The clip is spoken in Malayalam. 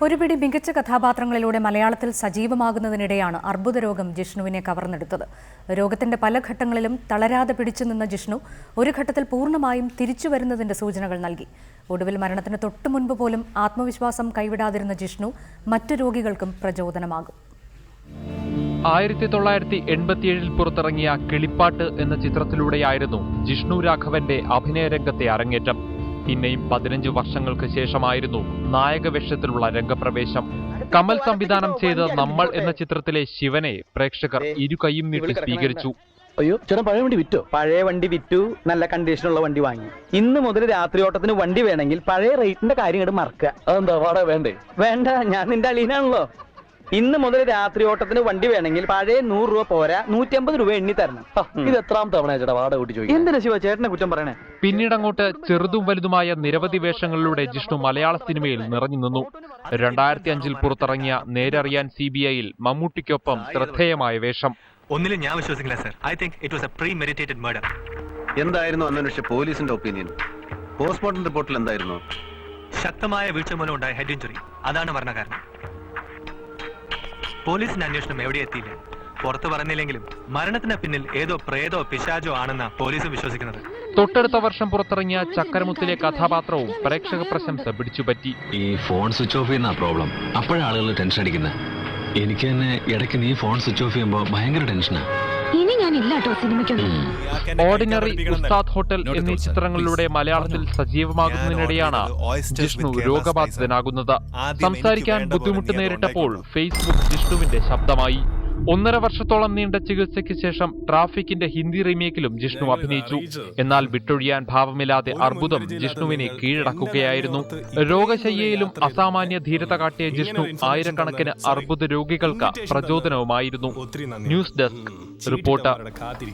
ഒരുപിടി മികച്ച കഥാപാത്രങ്ങളിലൂടെ മലയാളത്തിൽ സജീവമാകുന്നതിനിടെയാണ് അർബുദരോഗം ജിഷ്ണുവിനെ കവർന്നെടുത്തത്. രോഗത്തിന്റെ പല ഘട്ടങ്ങളിലും തളരാതെ പിടിച്ചുനിന്ന ജിഷ്ണു ഒരു ഘട്ടത്തിൽ പൂർണ്ണമായും തിരിച്ചുവരുന്നതിന്റെ സൂചനകൾ നൽകി. ഒടുവിൽ മരണത്തിന് തൊട്ടുമുൻപ് പോലും ആത്മവിശ്വാസം കൈവിടാതിരുന്ന ജിഷ്ണു മറ്റു രോഗികൾക്കും പ്രചോദനമാകും. 1987 പുറത്തിറങ്ങിയ കിളിപ്പാട്ട് എന്ന ചിത്രത്തിലൂടെയായിരുന്നു ജിഷ്ണു രാഘവന്റെ അഭിനയരംഗത്തെ അരങ്ങേറ്റം. പിന്നെയും 15 വർഷങ്ങൾക്ക് ശേഷമായിരുന്നു നായകവേഷത്തിലുള്ള രംഗപ്രവേശം. കമൽ സംവിധാനം ചെയ്ത നമ്മൾ എന്ന ചിത്രത്തിലെ ശിവനെ പ്രേക്ഷകർ ഇരുകൈയും നീട്ടി സ്വീകരിച്ചു. അയ്യോ ചേട്ടാ, പഴയ വണ്ടി വിറ്റോ? പഴയ വണ്ടി വിറ്റു, നല്ല കണ്ടീഷനുള്ള വണ്ടി വാങ്ങി. ഇന്ന് മുതൽ രാത്രി ഓട്ടത്തിന് വണ്ടി വേണമെങ്കിൽ പഴയ റേറ്റിന്റെ കാര്യം ഇങ്ങോട്ട് മറക്കുക. അതെന്താ വാടക വേണ്ടേ? വേണ്ട, ഞാൻ നിന്റെ അലീനാണല്ലോ. ഇന്ന് മുതൽ രാത്രി ഓട്ടത്തിന് വണ്ടി വേണമെങ്കിൽ പഴയ 100 രൂപ പോരാ, 150 രൂപ എണ്ണി തരണം. ഇത് എത്രാം തവണ ചേട്ടാ വാടക കൂട്ടി ചോദിക്കും? എന്തിനാ ശിവ ചേട്ടനെ കുറ്റം പറയണേ? പിന്നീടങ്ങോട്ട് ചെറുതും വലുതുമായ നിരവധി വേഷങ്ങളിലൂടെ ജിഷ്ണു മലയാള സിനിമയിൽ നിറഞ്ഞു നിന്നു. 2005 പുറത്തിറങ്ങിയ നേരറിയാൻ CBIയിൽ മമ്മൂട്ടിക്കൊപ്പം ശ്രദ്ധേയമായ വേഷം. ഒന്നിലും ഞാൻ വിശ്വസിക്കില്ല sir. I think it was a premeditated murder. എന്തായിരുന്നു അന്വേഷിച്ച പോലീസിന്റെ ഒപ്പീനിയൻ? പോസ്റ്റ്മോർട്ടം റിപ്പോർട്ടിൽ എന്തായിരുന്നു? ശക്തമായ വീഴ്ച മൂലം ഉണ്ടായ ഹെഡ് ഇഞ്ചുറി, അതാണ് മരണകാരണം. പോലീസിന്റെ അന്വേഷണം എവിടെ എത്തിയില്ല. പുറത്തു പറഞ്ഞില്ലെങ്കിലും മരണത്തിന് പിന്നിൽ ഏതോ പ്രേതോ പിശാചോ ആണെന്ന പോലീസും വിശ്വസിക്കുന്നത്. തൊട്ടടുത്ത വർഷം പുറത്തിറങ്ങിയ ചക്കരമുത്തിലെ കഥാപാത്രവും പ്രേക്ഷക പ്രശംസ പിടിച്ചുപറ്റി. ഈ ഫോൺ സ്വിച്ച് ഓഫ് ചെയ്യുന്ന പ്രോബ്ലം. അപ്പോഴാളുകൾ ടെൻഷൻ അടിക്കുന്നത്. എനിക്ക് തന്നെ ഇടയ്ക്ക് നീ ഫോൺ സ്വിച്ച് ഓഫ് ചെയ്യുമ്പോൾ ഭയങ്കര ടെൻഷനാ. ഓർഡിനറി, ഉസ്താദ് ഹോട്ടൽ എന്നീ ചിത്രങ്ങളിലൂടെ മലയാളത്തിൽ സജീവമാകുന്നതിനിടെയാണ് ജിഷ്ണു രോഗബാധിതനാകുന്നത്. സംസാരിക്കാൻ ബുദ്ധിമുട്ട് നേരിട്ടപ്പോൾ ഫേസ്ബുക്ക് ജിഷ്ണുവിന്റെ ശബ്ദമായി. 1.5 വർഷത്തോളം നീണ്ട ചികിത്സയ്ക്ക് ശേഷം ട്രാഫിക്കിന്റെ ഹിന്ദി റീമേക്കിലും ജിഷ്ണു അഭിനയിച്ചു. എന്നാൽ വിട്ടൊഴിയാൻ ഭാവമില്ലാതെ അർബുദം ജിഷ്ണുവിനെ കീഴടക്കുകയായിരുന്നു. രോഗശയ്യയിലും അസാമാന്യ ധീരത കാട്ടിയ ജിഷ്ണു ആയിരക്കണക്കിന് അർബുദ രോഗികൾക്ക് പ്രചോദനവുമായിരുന്നു. News desk reporter.